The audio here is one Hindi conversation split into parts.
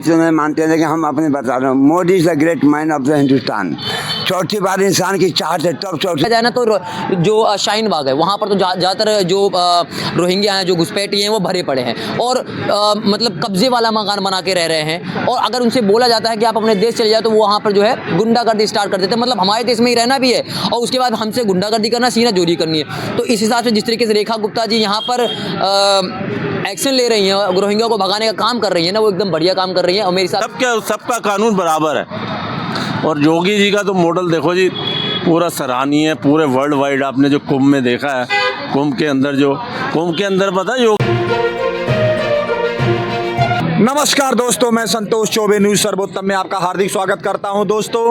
मैं मानते हैं कि हम अपने बता रहे हैं, Modi is the great mind of the Hindustan. चौथी बार इंसान की चाहत है तब चौथी जाए ना तो जो शाहीन बाग है वहाँ पर तो ज़्यादातर जो रोहिंग्या हैं, जो घुसपैठी हैं, वो भरे पड़े हैं और मतलब कब्जे वाला मकान बना के रह रहे हैं। और अगर उनसे बोला जाता है कि आप अपने देश चले जाओ तो वो वहाँ पर जो है गुंडागर्दी स्टार्ट कर देते हैं। मतलब हमारे देश में ही रहना भी है और उसके बाद हमसे गुंडागर्दी करना, सीना चोरी करनी है। तो इस हिसाब से जिस तरीके से रेखा गुप्ता जी यहाँ पर एक्शन ले रही हैं, रोहिंग्या को भगाने का काम कर रही है ना, वो एकदम बढ़िया काम कर रही है। और मेरे साथ सबका कानून बराबर है। और योगी जी का तो मॉडल देखो जी, पूरा सराहनीय है। पूरे वर्ल्ड वाइड आपने जो कुंभ में देखा है, कुंभ के अंदर पता है नमस्कार दोस्तों, मैं संतोष चौबे न्यूज़ सर्वोत्तम में आपका हार्दिक स्वागत करता हूं। दोस्तों,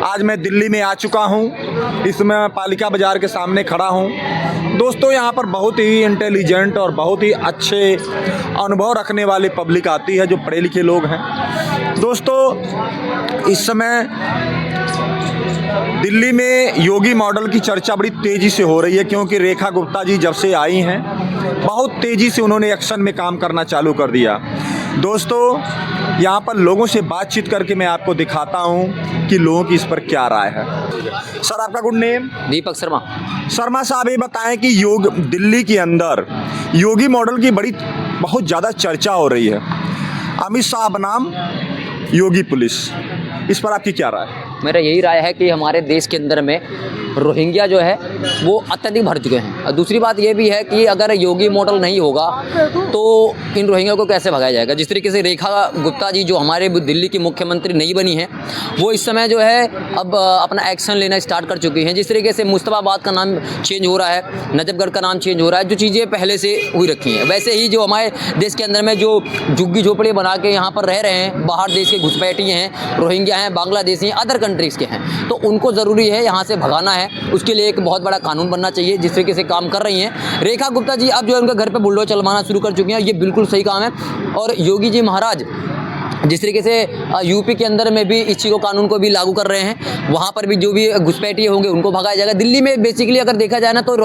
आज मैं दिल्ली में आ चुका हूं। इसमें मैं पालिका बाज़ार के सामने खड़ा हूं। दोस्तों, यहां पर बहुत ही इंटेलिजेंट और बहुत ही अच्छे अनुभव रखने वाली पब्लिक आती है, जो पढ़े लिखे लोग हैं। दोस्तों, इस समय दिल्ली में योगी मॉडल की चर्चा बड़ी तेज़ी से हो रही है, क्योंकि रेखा गुप्ता जी जब से आई हैं बहुत तेज़ी से उन्होंने एक्शन में काम करना चालू कर दिया। दोस्तों, यहाँ पर लोगों से बातचीत करके मैं आपको दिखाता हूँ कि लोगों की इस पर क्या राय है। सर, आपका गुड नेम? दीपक शर्मा साहब, ये बताएं कि दिल्ली के अंदर योगी मॉडल की बहुत ज़्यादा चर्चा हो रही है। अमित शाह बनाम योगी पुलिस, इस पर आपकी क्या राय है? मेरा यही राय है कि हमारे देश के अंदर में रोहिंग्या जो है वो अत्यधिक भर चुके हैं। और दूसरी बात ये भी है कि अगर योगी मॉडल नहीं होगा तो इन रोहिंग्या को कैसे भगाया जाएगा। जिस तरीके से रेखा गुप्ता जी जो हमारे दिल्ली की मुख्यमंत्री नहीं बनी है, वो इस समय जो है अब अपना एक्शन लेना स्टार्ट कर चुकी हैं। जिस तरीके से मुस्तफाबाद का नाम चेंज हो रहा है, नजफगढ़ का नाम चेंज हो रहा है, जो चीज़ें पहले से हुई रखी हैं, वैसे ही जो हमारे देश के अंदर में जो झुग्गी झोपड़ी बना के यहाँ पर रह रहे हैं, बाहर देश के घुसपैठी हैं, रोहिंग्या हैं, बांग्लादेशी हैं, अदर कंट्रीज़ के हैं, तो उनको ज़रूरी है यहाँ से भगाना है। उसके लिए एक बहुत बड़ा कानून बनना चाहिए। जिस तरीके से काम कर रही हैं रेखा गुप्ता जी, अब जो है उनके घर पे बुलडोजर चलवाना शुरू कर चुकी हैं। ये बिल्कुल सही काम है। और योगी जी महाराज जिस तरीके से यूपी के अंदर में भी इस चीज़ को, कानून को भी लागू कर रहे हैं, वहाँ पर भी जो भी घुसपैठी होंगे उनको भगाया जाएगा। दिल्ली में बेसिकली अगर देखा जाए ना तो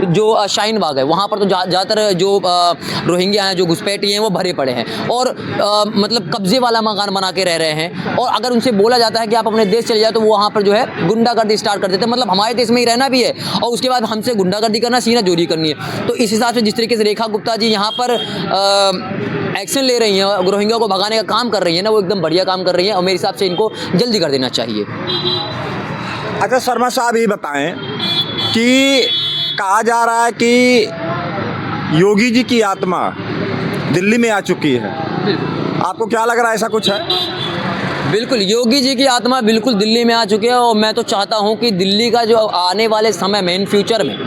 जो शाहीन बाग है वहाँ पर तो ज़्यादातर जो रोहिंग्या हैं, जो घुसपैठी हैं, वो भरे पड़े हैं और मतलब कब्जे वाला मकान बना के रह रहे हैं। और अगर उनसे बोला जाता है कि आप अपने देश चले जाओ तो वो वहाँ पर जो है गुंडागर्दी स्टार्ट कर देते हैं। मतलब हमारे देश में ही रहना भी है और उसके बाद हमसे गुंडागर्दी करना, सीना चोरी करनी है। तो इस हिसाब से जिस तरीके से रेखा गुप्ता जी यहाँ पर एक्शन ले रही हैं, रोहिंग्या को भगाने का काम कर रही है ना, वो एकदम बढ़िया काम कर रही है। और मेरे हिसाब से इनको जल्दी कर देना चाहिए। अच्छा शर्मा साहब, ये बताएं कि कहा जा रहा है कि योगी जी की आत्मा दिल्ली में आ चुकी है, आपको क्या लग रहा है, ऐसा कुछ है? बिल्कुल, योगी जी की आत्मा बिल्कुल दिल्ली में आ चुकी है। और मैं तो चाहता हूं कि दिल्ली का जो आने वाले समय में, इन फ्यूचर में,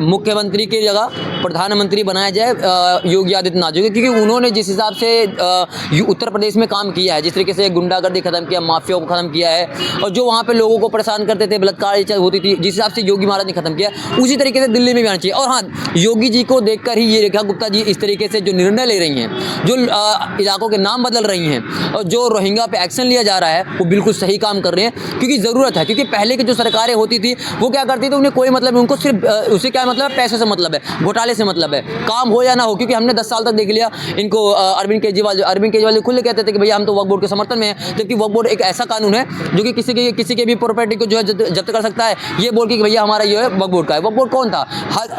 मुख्यमंत्री की जगह प्रधानमंत्री बनाया जाए योगी आदित्यनाथ जी, क्योंकि उन्होंने जिस हिसाब से उत्तर प्रदेश में काम किया है, जिस तरीके से गुंडागर्दी खत्म किया, माफिया को खत्म किया है, और जो वहाँ पे लोगों को परेशान करते थे, बलात्कार होती थी, जिस हिसाब से योगी महाराज ने खत्म किया, उसी तरीके से दिल्ली में भी आना चाहिए। और हाँ, योगी जी को देखकर ही ये रेखा गुप्ता जी इस तरीके से जो निर्णय ले रही हैं, जो इलाकों के नाम बदल रही हैं और जो रोहिंग्या पे एक्शन लिया जा रहा है, वो बिल्कुल सही काम कर रहे हैं, क्योंकि ज़रूरत है। क्योंकि पहले की जो सरकारें होती थी वो क्या करती थी, उन्हें कोई मतलब नहीं, उनको सिर्फ उसे क्या मतलब है, पैसे से मतलब है, घोटाले से मतलब है, काम हो या ना हो। क्योंकि हमने 10 साल तक देख लिया इनको, अरविंद केजरीवाल खुद कहते थे कि भैया हम तो वक्फ बोर्ड के समर्थन में हैं, जबकि वक्फ बोर्ड एक ऐसा कानून है जो कि किसी के भी प्रॉपर्टी को जो है जब्त कर सकता है, ये बोल के कि भैया हमारा ये है वक्फ बोर्ड का है। वक्फ बोर्ड कौन था?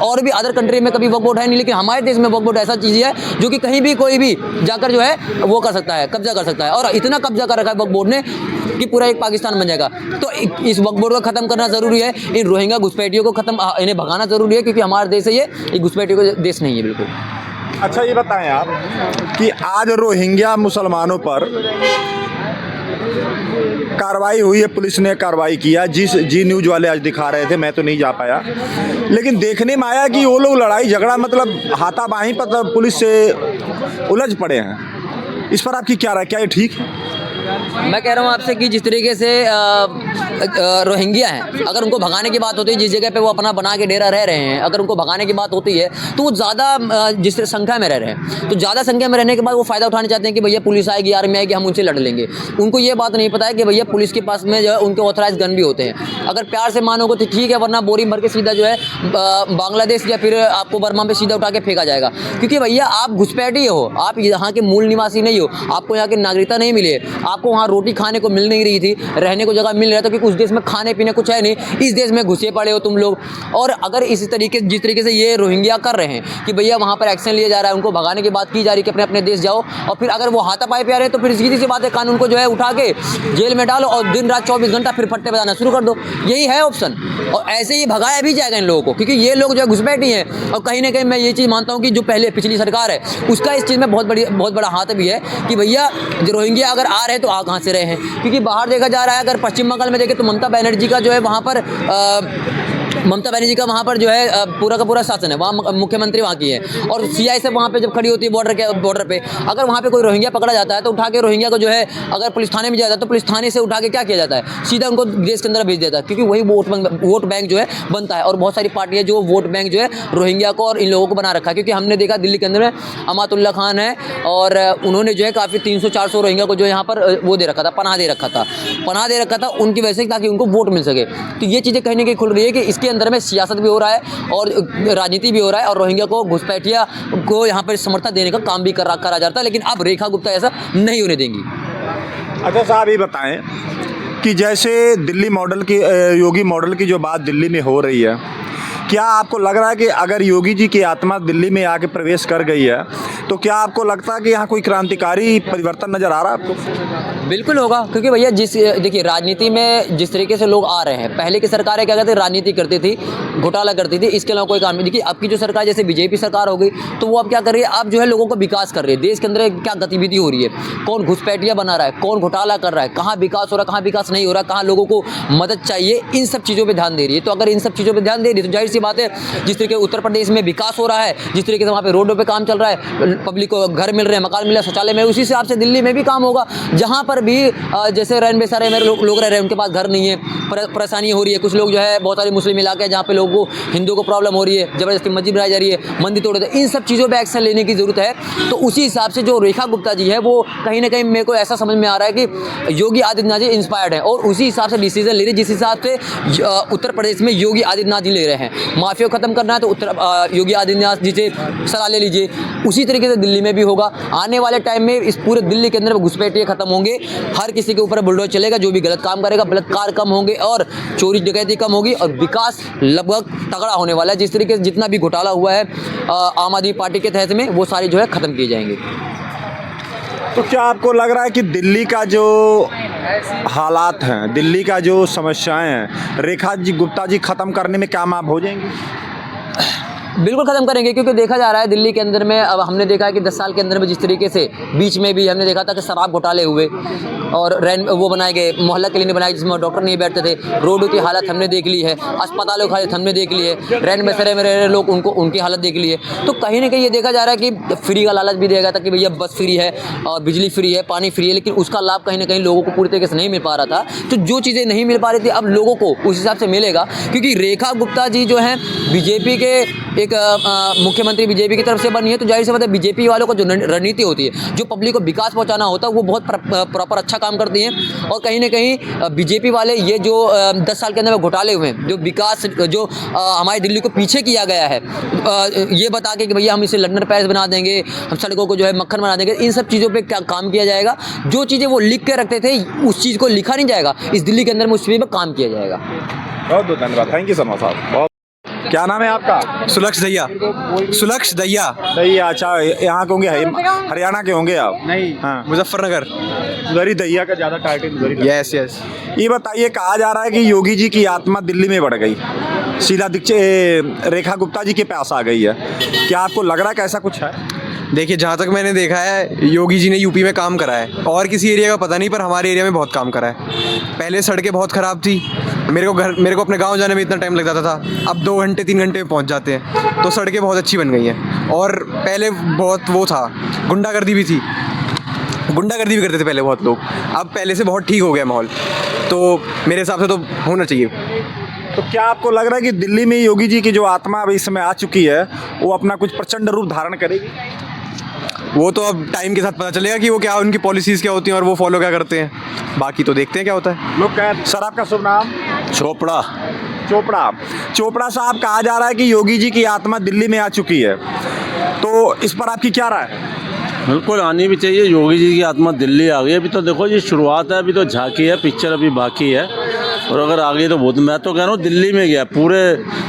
और भी अदर कंट्री में कभी वक्फ बोर्ड है नहीं, लेकिन हमारे देश में वक्फ बोर्ड ऐसा चीज़ है जो कि कहीं भी कोई भी जाकर जो है वो कर सकता है, कब्जा कर सकता है। और इतना कब्जा कर रखा है वक्फ बोर्ड ने कि पूरा एक पाकिस्तान बन जाएगा। तो इस वक्फ बोर्ड को खत्म करना जरूरी है। इन रोहिंग्या घुसपैठियों को इन्हें भगाना जरूरी है, क्योंकि हमारा देश है ये घुसपैठियों का देश नहीं है बिल्कुल। अच्छा, ये बताएं आप कि आज रोहिंग्या मुसलमानों पर कार्रवाई हुई है, पुलिस ने कार्रवाई किया। जी न्यूज़ वाले आज दिखा रहे थे, मैं तो नहीं जा पाया, लेकिन देखने में आया कि वो लोग लड़ाई झगड़ा मतलब हाथापाई पर पुलिस से उलझ पड़े हैं। इस पर आपकी क्या राय, क्या ये ठीक है? मैं कह रहा हूँ आपसे कि जिस तरीके से रोहिंग्या हैं, अगर उनको भगाने की बात होती है, जिस जगह पे वो अपना बना के डेरा रह रहे हैं, अगर उनको भगाने की बात होती है तो वो ज़्यादा जिस संख्या में रह रहे हैं, तो ज़्यादा संख्या में रहने के बाद वो फ़ायदा उठाना चाहते हैं कि भैया पुलिस आएगी, आर्मी आएगी, हम उनसे लड़ लेंगे। उनको ये बात नहीं पता है कि भैया पुलिस के पास में जो है उनके ऑथराइज गन भी होते हैं। अगर प्यार से मानोगे तो ठीक है, वरना बोरी भर के सीधा जो है बांग्लादेश या फिर आपको बर्मा पे सीधा उठा के फेंका जाएगा। क्योंकि भैया आप घुसपैठी हो, आप यहाँ के मूल निवासी नहीं हो, आपको यहाँ की नागरिकता नहीं मिली है, आपको वहाँ रोटी खाने को मिल नहीं रही थी, रहने को जगह मिल रहा था, क्योंकि उस देश में खाने पीने कुछ है नहीं, इस देश में घुसे पड़े हो तुम लोग। और अगर जिस तरीके से ये रोहिंग्या कर रहे हैं कि भैया वहाँ पर एक्शन लिया जा रहा है, उनको भगाने की बात की जा रही है कि अपने अपने देश जाओ, और फिर अगर वो हाथापाई पे आ रहे हैं तो फिर सीधी सी बात है, कानून को जो है उठा के जेल में डालो और दिन रात 24 घंटा फिर फट्टे बजाना शुरू कर दो। यही है ऑप्शन, और ऐसे ही भगाया भी जाएगा इन लोगों को, क्योंकि ये लोग जो है घुसपैठी हैं। और कहीं ना कहीं मैं ये चीज़ मानता हूँ कि जो पहले पिछली सरकार है उसका इस चीज़ में बहुत बड़ा हाथ भी है कि भैया जो रोहिंग्या अगर आ रहे हैं तो आ कहाँ से रहे हैं। क्योंकि बाहर देखा जा रहा है, अगर पश्चिम बंगाल में देखें तो ममता बनर्जी का जो है वहाँ पर जो है पूरा का पूरा शासन है, वहाँ मुख्यमंत्री वहाँ की है, और सीआई से वहाँ पे जब खड़ी होती है बॉर्डर पे, अगर वहाँ पे कोई रोहिंग्या पकड़ा जाता है तो उठा के रोहिंग्या को जो है अगर पुलिस थाने में जाता है तो पुलिस थाने से उठा के क्या किया जाता है, सीधा उनको देश के अंदर भेज देता है, क्योंकि वही वोट बैंक जो है बनता है। और बहुत सारी पार्टियाँ जो वोट बैंक जो है रोहिंग्या को और इन लोगों को बना रखा है। क्योंकि हमने देखा दिल्ली के अंदर में अमातुल्ला खान है, और उन्होंने जो है काफ़ी 300-400 रोहिंग्या को जो यहाँ पर वो दे रखा था, पनाह दे रखा था उनकी वजह से, ताकि उनको वोट मिल सके। तो ये चीज़ें कहीं ना कहीं खुल रही है कि इसके अंदर में सियासत भी हो रहा है और राजनीति भी हो रहा है, और रोहिंग्या को घुसपैठिया को यहाँ पर समर्थन देने का काम भी करा जाता है। लेकिन अब रेखा गुप्ता ऐसा नहीं होने देंगी। अच्छा साहब, ये बताएं कि जैसे दिल्ली मॉडल की योगी मॉडल की जो बात दिल्ली में हो रही है, क्या आपको लग रहा है कि अगर योगी जी की आत्मा दिल्ली में आके प्रवेश कर गई है तो क्या आपको लगता है कि यहाँ कोई क्रांतिकारी परिवर्तन नज़र आ रहा है आपको? बिल्कुल होगा, क्योंकि भैया देखिए राजनीति में जिस तरीके से लोग आ रहे हैं, पहले की सरकारें क्या करती, राजनीति करती थी, घोटाला करती थी, इसके अलावा कोई काम नहीं। देखिए अब की जो सरकार जैसे बीजेपी सरकार हो गई, तो वो अब क्या कर रही है, अब जो है लोगों को विकास कर रही है। देश के अंदर क्या गतिविधि हो रही है, कौन घुसपैठिया बना रहा है, कौन घोटाला कर रहा है, कहाँ विकास हो रहा है, कहाँ विकास नहीं हो रहा, कहाँ लोगों को मदद चाहिए, इन सब चीज़ों पर ध्यान दे रही है। तो अगर इन सब चीज़ों पर ध्यान दे रही है तो जाहिर सी बात है, जिस तरीके उत्तर प्रदेश में विकास हो रहा है, जिस तरीके से वहाँ पे रोडों पे काम चल रहा है, पब्लिक को घर मिल रहे हैं, मकान मिल रहा है, शौचालय में, उसी हिसाब से दिल्ली में भी काम होगा। जहाँ पर भी जैसे रैन बेसारे में लोग रह रहे हैं, उनके पास घर नहीं है, परेशानी हो रही है। कुछ लोग जो है, बहुत सारे मुस्लिम इलाके हैं जहाँ पे लोगों को, हिंदुओं को प्रॉब्लम हो रही है, ज़बरदस्ती मस्जिद बनाई जा रही है, मंदिर तोड़े, तो इन सब चीज़ों पर एक्शन लेने की ज़रूरत है। तो उसी हिसाब से जो रेखा गुप्ता जी है, वो कहीं ना कहीं मेरे को ऐसा समझ में आ रहा है कि योगी आदित्यनाथ जी इंस्पायर्ड है, और उसी हिसाब से डिसीजन ले रहे हैं, जिस हिसाब से उत्तर प्रदेश में योगी आदित्यनाथ जी ले रहे हैं। माफिया खत्म करना है तो योगी आदित्यनाथ जी से सलाह ले लीजिए। उसी तरीके से दिल्ली में भी होगा। आने वाले टाइम में इस पूरे दिल्ली के अंदर घुसपैठिए खत्म होंगे, हर किसी के ऊपर बुलडोजर चलेगा, जो भी गलत काम करेगा, बलात्कार कम होंगे और चोरी डकैती कम होगी, और विकास लगभग तगड़ा होने वाला है। जिस तरीके से जितना भी घोटाला हुआ है आम आदमी पार्टी के तहत में, वो सारे जो है खत्म किए जाएंगे। तो क्या आपको लग रहा है कि दिल्ली का जो हालात हैं, दिल्ली का जो समस्याएं हैं, रेखा जी गुप्ता जी खत्म करने में कामयाब हो जाएंगी? बिल्कुल ख़त्म करेंगे, क्योंकि देखा जा रहा है दिल्ली के अंदर में, अब हमने देखा है कि 10 साल के अंदर में जिस तरीके से बीच में भी हमने देखा था कि शराब घोटाले हुए और वो बनाए गए, मोहल्ला क्लिनिक बनाए जिसमें डॉक्टर नहीं बैठते थे, रोडों की हालत हमने देख ली है, अस्पतालों की हालत हमने देख ली है, रैन बसेरे में रह रहे लोग उनकी हालत देख ली है। तो कहीं ना कहीं ये देखा जा रहा है कि फ्री का लालच भी दिया गया था कि भैया बस फ्री है और बिजली फ्री है, पानी फ्री है, लेकिन उसका लाभ कहीं ना कहीं लोगों को पूरी तरीके से नहीं मिल पा रहा था। तो जो चीज़ें नहीं मिल पा रही थी, अब लोगों को उस हिसाब से मिलेगा, क्योंकि रेखा गुप्ता जी जो हैं बीजेपी के एक मुख्यमंत्री बीजेपी की तरफ से बनी है, तो जाहिर सी बात है बीजेपी वालों को जो रणनीति होती है, जो पब्लिक को विकास पहुंचाना होता है, वो बहुत प्रॉपर अच्छा काम करती हैं। और कहीं ना कहीं बीजेपी वाले ये जो 10 साल के अंदर में घोटाले हुए हैं, जो विकास जो हमारी दिल्ली को पीछे किया गया है, ये बता के कि भैया हम इसे लंदन पेरिस बना देंगे, हम सड़कों को जो है मक्खन बना देंगे, इन सब चीज़ों पर क्या काम किया जाएगा। जो चीज़ें वो लिख के रखते थे, उस चीज़ को लिखा नहीं जाएगा, इस दिल्ली के अंदर में उस चीज़ पर काम किया जाएगा। बहुत बहुत धन्यवाद, थैंक यू सो मच साहब। बहुत क्या नाम है आपका? सुलक्ष दैया। सुलक्ष दैया। दैया, अच्छा यहाँ के होंगे, हरियाणा के होंगे आप? नहीं, हाँ, मुजफ्फरनगर। उधर ही दैया का ज़्यादा टाइटल उधर ही। Yes yes. ये बताइए, कहा जा रहा है कि योगी जी की आत्मा दिल्ली में बढ़ गई, सीधा रेखा गुप्ता जी के पास आ गई है, क्या आपको लग रहा है कि ऐसा कुछ है? देखिए, जहाँ तक मैंने देखा है, योगी जी ने यूपी में काम करा है, और किसी एरिया का पता नहीं, पर हमारे एरिया में बहुत काम करा है। पहले सड़कें बहुत ख़राब थी, मेरे को अपने गांव जाने में इतना टाइम लग जाता था, अब 2 घंटे 3 घंटे में पहुंच जाते हैं। तो सड़कें बहुत अच्छी बन गई हैं, और पहले बहुत वो था, गुंडागर्दी भी थी, गुंडागर्दी भी करते थे पहले बहुत लोग, अब पहले से बहुत ठीक हो गया माहौल, तो मेरे हिसाब से तो होना चाहिए। तो क्या आपको लग रहा है कि दिल्ली में योगी जी की जो आत्मा अभी इस समय आ चुकी है वो अपना कुछ प्रचंड रूप धारण करेगी? वो तो अब टाइम के साथ पता चलेगा कि वो क्या, उनकी पॉलिसीज़ क्या होती हैं और वो फॉलो क्या करते हैं, बाकी तो देखते हैं क्या होता है। लोग कह सर आपका शुभ नाम? चोपड़ा। चोपड़ा साहब, कहा जा रहा है कि योगी जी की आत्मा दिल्ली में आ चुकी है, तो इस पर आपकी क्या राय है? बिल्कुल आनी भी चाहिए, योगी जी की आत्मा दिल्ली आ गई। अभी तो देखो जी शुरुआत है, अभी तो झांकी है, पिक्चर अभी बाकी है, और अगर आ गई तो बहुत, मैं तो कह रहा हूँ दिल्ली में गया, पूरे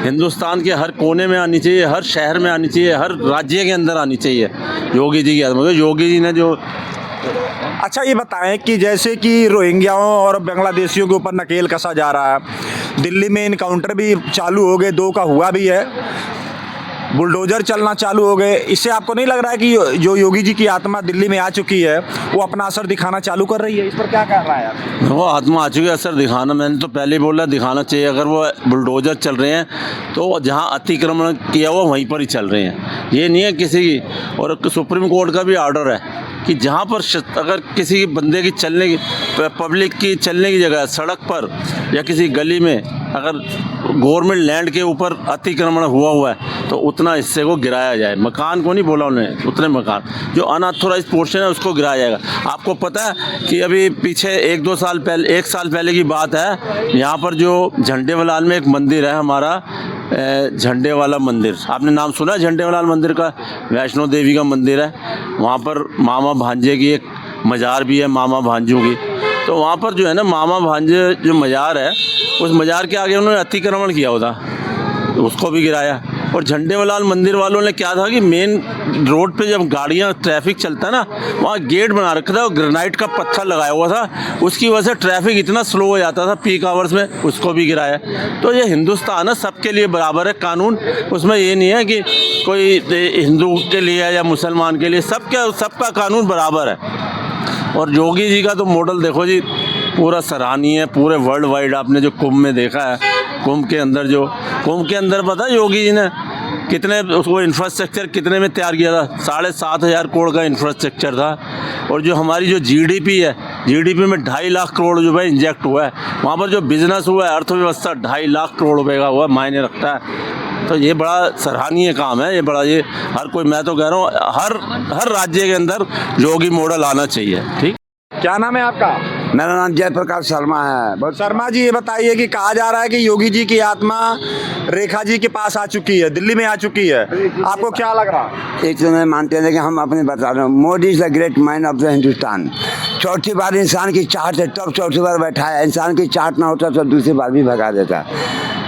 हिंदुस्तान के हर कोने में आनी चाहिए, हर शहर में आनी चाहिए, हर राज्य के अंदर आनी चाहिए योगी जी की आत्मा। योगी जी ने जो अच्छा ये बताएं कि जैसे कि रोहिंग्याओं और बांग्लादेशियों के ऊपर नकेल कसा जा रहा है, दिल्ली में इनकाउंटर भी चालू हो गए, 2 का हुआ भी है, बुलडोजर चलना चालू हो गए, इससे आपको नहीं लग रहा है कि जो योगी जी की आत्मा दिल्ली में आ चुकी है वो अपना असर दिखाना चालू कर रही है? इस पर क्या कह रहा है आप? वो आत्मा आ चुकी है, असर दिखाना, मैंने तो पहले ही बोला दिखाना चाहिए। अगर वो बुलडोजर चल रहे हैं तो जहाँ अतिक्रमण किया हुआ वहीं पर ही चल रहे हैं, ये नहीं है किसी की। और सुप्रीम कोर्ट का भी ऑर्डर है कि जहाँ पर अगर किसी बंदे की चलने की, पब्लिक की चलने की जगह सड़क पर या किसी गली में अगर गवर्नमेंट लैंड के ऊपर अतिक्रमण हुआ है तो उतना हिस्से को गिराया जाए। मकान को नहीं बोला उन्होंने, उतने मकान जो अनऑथोराइज पोर्शन है उसको गिराया जाएगा। आपको पता है कि अभी पीछे 1 साल पहले की बात है, यहाँ पर जो झंडेवालाल में एक मंदिर है हमारा, झंडे वाला मंदिर, आपने नाम सुना है झंडे वाला मंदिर का? वैष्णो देवी का मंदिर है, वहाँ पर मामा भांजे की एक मज़ार भी है, मामा भांजों की। तो वहाँ पर जो है ना मामा भांजे जो मज़ार है, उस मज़ार के आगे उन्होंने अतिक्रमण किया होता, तो उसको भी गिराया। और झंडेवालाल मंदिर वालों ने क्या था कि मेन रोड पे जब गाड़ियाँ ट्रैफिक चलता है ना, वहाँ गेट बना रखा था और ग्रेनाइट का पत्थर लगाया हुआ था, उसकी वजह से ट्रैफिक इतना स्लो हो जाता था पीक आवर्स में, उसको भी गिराया। तो ये हिंदुस्तान है, सबके लिए बराबर है कानून, उसमें ये नहीं है कि कोई हिंदू के लिए या मुसलमान के लिए, सबका कानून बराबर है। और योगी जी का तो मॉडल देखो जी, पूरा सराहनीय है, पूरे वर्ल्ड वाइड। आपने जो कुंभ में देखा है, कुंभ के अंदर पता है योगी जी ने कितने उसको इंफ्रास्ट्रक्चर कितने में तैयार किया था? 7,500 करोड़ का इंफ्रास्ट्रक्चर था। और जो हमारी जो जीडीपी है, जीडीपी में 2.5 लाख करोड़ रुपए इंजेक्ट हुआ है, वहाँ पर जो बिजनेस हुआ है, अर्थव्यवस्था 2.5 लाख करोड़ रुपए का हुआ, मायने रखता है। तो ये बड़ा सराहनीय काम है, ये हर कोई, मैं तो कह रहा हूँ हर राज्य के अंदर योगी मॉडल आना चाहिए। ठीक, क्या नाम है आपका? मेरा नाम जयप्रकाश शर्मा है। बहुत शर्मा जी, ये बताइए कि कहा जा रहा है कि योगी जी की आत्मा रेखा जी के पास आ चुकी है, दिल्ली में आ चुकी है, आपको क्या लग रहा है? एक तो नहीं मानते हैं, लेकिन हम अपने बता रहे हैं, Modi is the great mind of the Hindustan. चौथी बार इंसान की चाहत है, तब चौथी बार बैठा है। इंसान की चाहत ना होता तो दूसरी बार भी भगा देता।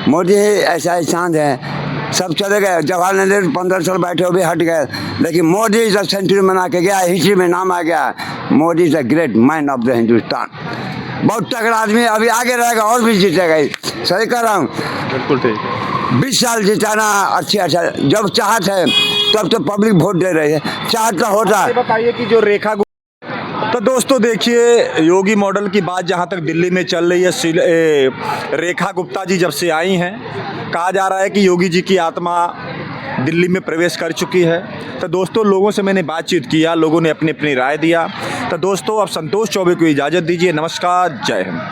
मोदी ऐसा इंसान है, सब चले गए, जवाहरलाल नेहरू 15 साल बैठे वो भी हट गए, लेकिन मोदी इज द सेंचुरी बना के गया, हिस्ट्री में नाम आ गया, Modi is the great mind of the Hindustan. बहुत तगड़ा आदमी, अभी आगे रहेगा और भी जीतेगा। सही कह रहा हूँ, बिल्कुल ठीक। 20 साल जिताना अच्छा, जब चाहत है तब तो पब्लिक वोट दे रही है, चाहत का होता है। बताइए कि जो रेखा, तो दोस्तों देखिए, योगी मॉडल की बात जहाँ तक दिल्ली में चल रही है, रेखा गुप्ता जी जब से आई हैं, कहा जा रहा है कि योगी जी की आत्मा दिल्ली में प्रवेश कर चुकी है। तो दोस्तों लोगों से मैंने बातचीत किया, लोगों ने अपनी अपनी राय दिया। तो दोस्तों अब संतोष चौबे को इजाज़त दीजिए। नमस्कार, जय हिंद।